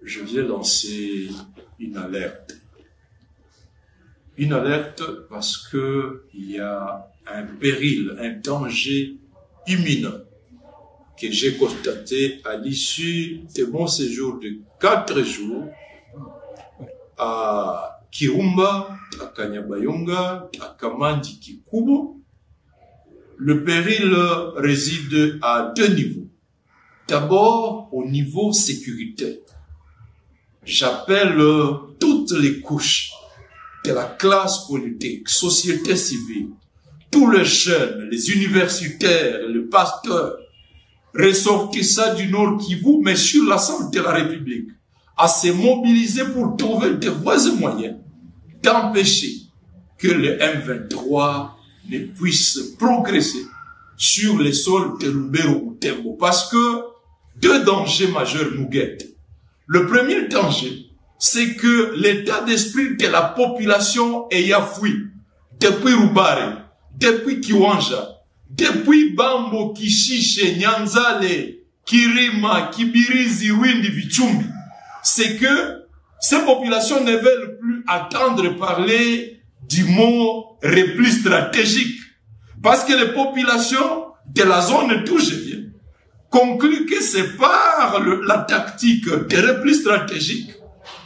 je viens lancer une alerte. Une alerte parce que il y a un péril, un danger imminent que j'ai constaté à l'issue de mon séjour de 4 jours à Kirumba, à Kanyabayonga, à Kamandi Kikubo. Le péril réside à 2 niveaux. D'abord, au niveau sécuritaire. J'appelle toutes les couches de la classe politique, société civile, tous les jeunes, les universitaires, les pasteurs, ressortissants du Nord Kivu, mais sur l'ensemble de la République, à se mobiliser pour trouver des voies et moyens d'empêcher que le M23 ne puisse progresser sur les sols de Lubero ou Tembo. Parce que 2 dangers majeurs nous guettent. Le premier danger, c'est que l'état d'esprit de la population ayant fui depuis Rubare, depuis Kiwanja, depuis Bambo, Kishishe, Nyanzale, Kirima, Kibirizi, Windi, Vichumbi, c'est que ces populations ne veulent plus entendre parler du mot repli stratégique. Parce que les populations de la zone d'où je viens concluent que c'est par la tactique de repli stratégique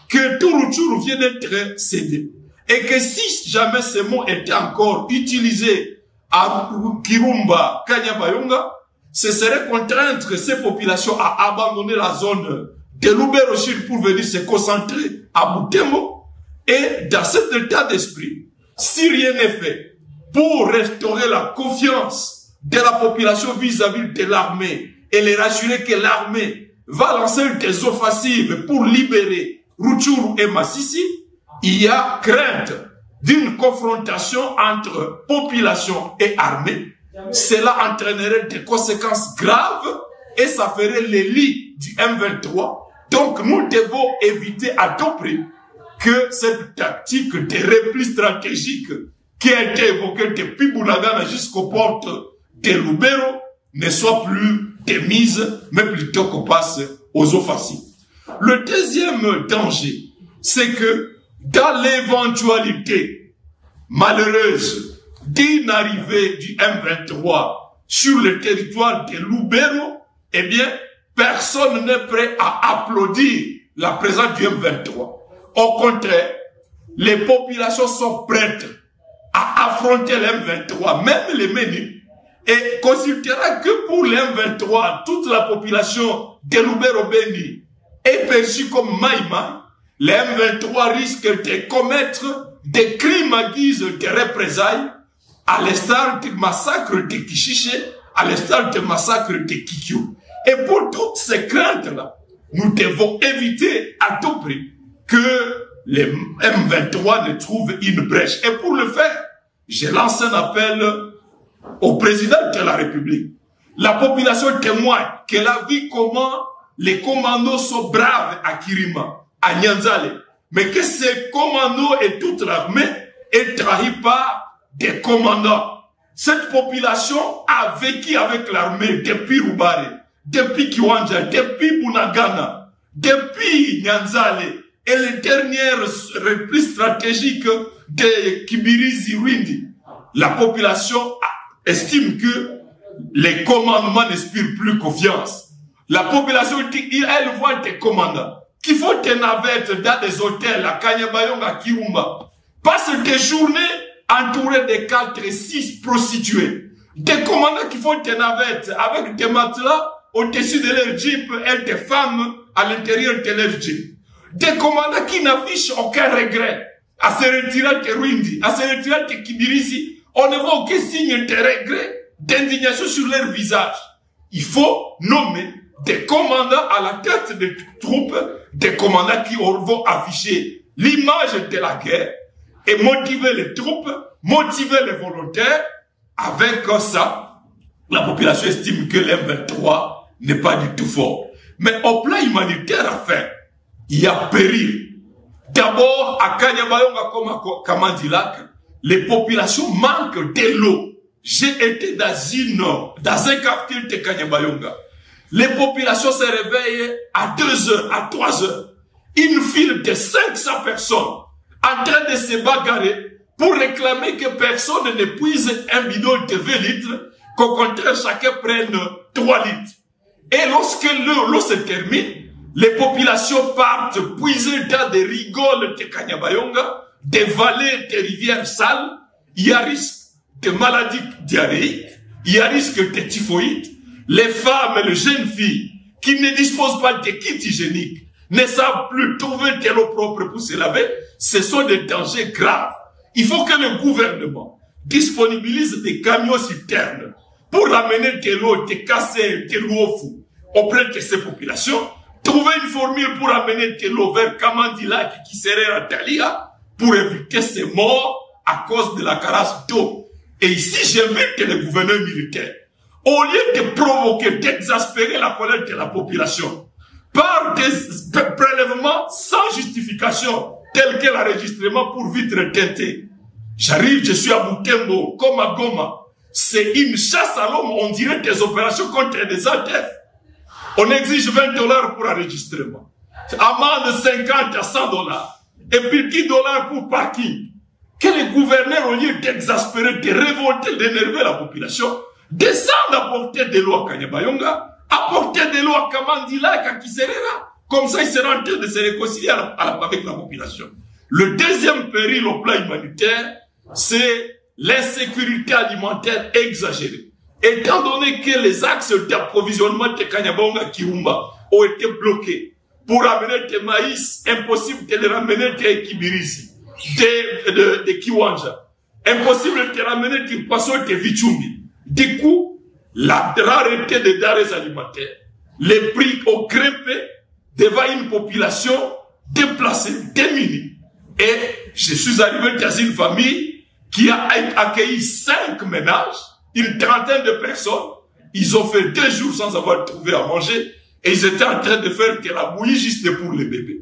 que tout Rutshuru vient d'être cédé. Et que si jamais ce mot était encore utilisé à Kirumba, Kanyabayonga, ce serait contraindre ces populations à abandonner la zone de Lubero Sud pour venir se concentrer à Butembo. Et dans cet état d'esprit, si rien n'est fait pour restaurer la confiance de la population vis-à-vis de l'armée et les rassurer que l'armée va lancer des offensives pour libérer Rutshuru et Masisi, il y a crainte d'une confrontation entre population et armée. Cela entraînerait des conséquences graves et ça ferait les lits du M23. Donc nous devons éviter à tout prix que cette tactique de repli stratégique qui a été évoquée depuis Bunagana jusqu'aux portes de Lubero ne soit plus démise, mais plutôt qu'on passe aux offensives. Le deuxième danger, c'est que dans l'éventualité malheureuse d'une arrivée du M23 sur le territoire de Lubero, eh bien, personne n'est prêt à applaudir la présence du M23. Au contraire, les populations sont prêtes à affronter le M23, même les menus, et considérera que pour le M23, toute la population de Lubero-Beni est perçue comme Maïma. Le M23 risque de commettre des crimes à guise de représailles, à l'instar du massacre de Kishishe, à l'instar du massacre de Kikyo. Et pour toutes ces craintes-là, nous devons éviter à tout prix que les M23 ne trouvent une brèche. Et pour le faire, je lance un appel au président de la République. La population témoigne qu'elle a vu comment les commandos sont braves à Kirima, à Nyanzale, mais que ces commandos et toute l'armée est trahie par des commandants. Cette population a vécu avec l'armée depuis Rubare, depuis Kiwanja, depuis Bunagana, depuis Nyanzale, et les dernières replis stratégiques de Kibirizi Windi. La population estime que les commandements n'inspirent plus confiance. La population dit, elle voit des commandants qui font des navettes dans des hôtels à Kanyabayonga, à Kirumba, passent des journées entourés de 4 et 6 prostituées. Des commandants qui font des navettes avec des matelas au-dessus de leur jeep et des femmes à l'intérieur de leur jeep. Des commandants qui n'affichent aucun regret à se retirer de Rwindi, à se retirer de Kibirizi. On ne voit aucun signe de regret, d'indignation sur leur visage. Il faut nommer des commandants à la tête des troupes, des commandants qui vont afficher l'image de la guerre et motiver les troupes, motiver les volontaires. Avec ça, la population estime que l'M23 n'est pas du tout fort. Mais au plan humanitaire, enfin, il y a péril. D'abord, à Kanyabayonga comme à Kamandilak, les populations manquent de l'eau. J'ai été dans un quartier de Kanyabayonga. Les populations se réveillent à 2 heures, à 3 heures. une file de 500 personnes en train de se bagarrer pour réclamer que personne ne puise un bidon de 20 litres, qu'au contraire chacun prenne 3 litres. Et lorsque l'eau se termine, les populations partent puiser dans des rigoles de Kanyabayonga, des vallées, des rivières sales. Il y a risque de maladies diarrhéiques, il y a risque de typhoïde. Les femmes et les jeunes filles qui ne disposent pas de kit hygiénique, ne savent plus trouver de l'eau propre pour se laver, ce sont des dangers graves. Il faut que le gouvernement disponibilise des camions citernes pour amener de l'eau, de casser, de l'eau auprès de ces populations, trouver une formule pour amener de l'eau vers Kamandila qui serait à Talia pour éviter ces morts à cause de la carence d'eau. Et ici, j'invite le gouverneur militaire, au lieu de provoquer, d'exaspérer la colère de la population, par des prélèvements sans justification, tels que l'enregistrement pour vitres teintées. J'arrive, je suis à Butembo, comme à Goma. C'est une chasse à l'homme, on dirait des opérations contre des ADF. On exige $20 pour enregistrement. Amende 50 à $100. Et puis $10 pour parking. Que les gouverneurs, au lieu d'exaspérer, de révolter, d'énerver la population, descendent apporter de l'eau à Kanyabayonga, apporter de l'eau à Kamandila et à Kiserera. Comme ça, ils seront en train de se réconcilier avec la population. Le deuxième péril au plan humanitaire, c'est l'insécurité alimentaire exagérée. Étant donné que les axes d'approvisionnement de Kanyabonga Kirumba ont été bloqués pour amener des maïs, impossible de les ramener des Kibirisi, de Kiwanja, impossible de les ramener des poissons de Vichumbi. Du coup, la rareté des denrées alimentaires, les prix ont grimpé devant une population déplacée, démunie. Et je suis arrivé dans une famille qui a accueilli 5 ménages, une trentaine de personnes. Ils ont fait 2 jours sans avoir trouvé à manger et ils étaient en train de faire de la bouillie juste pour les bébés.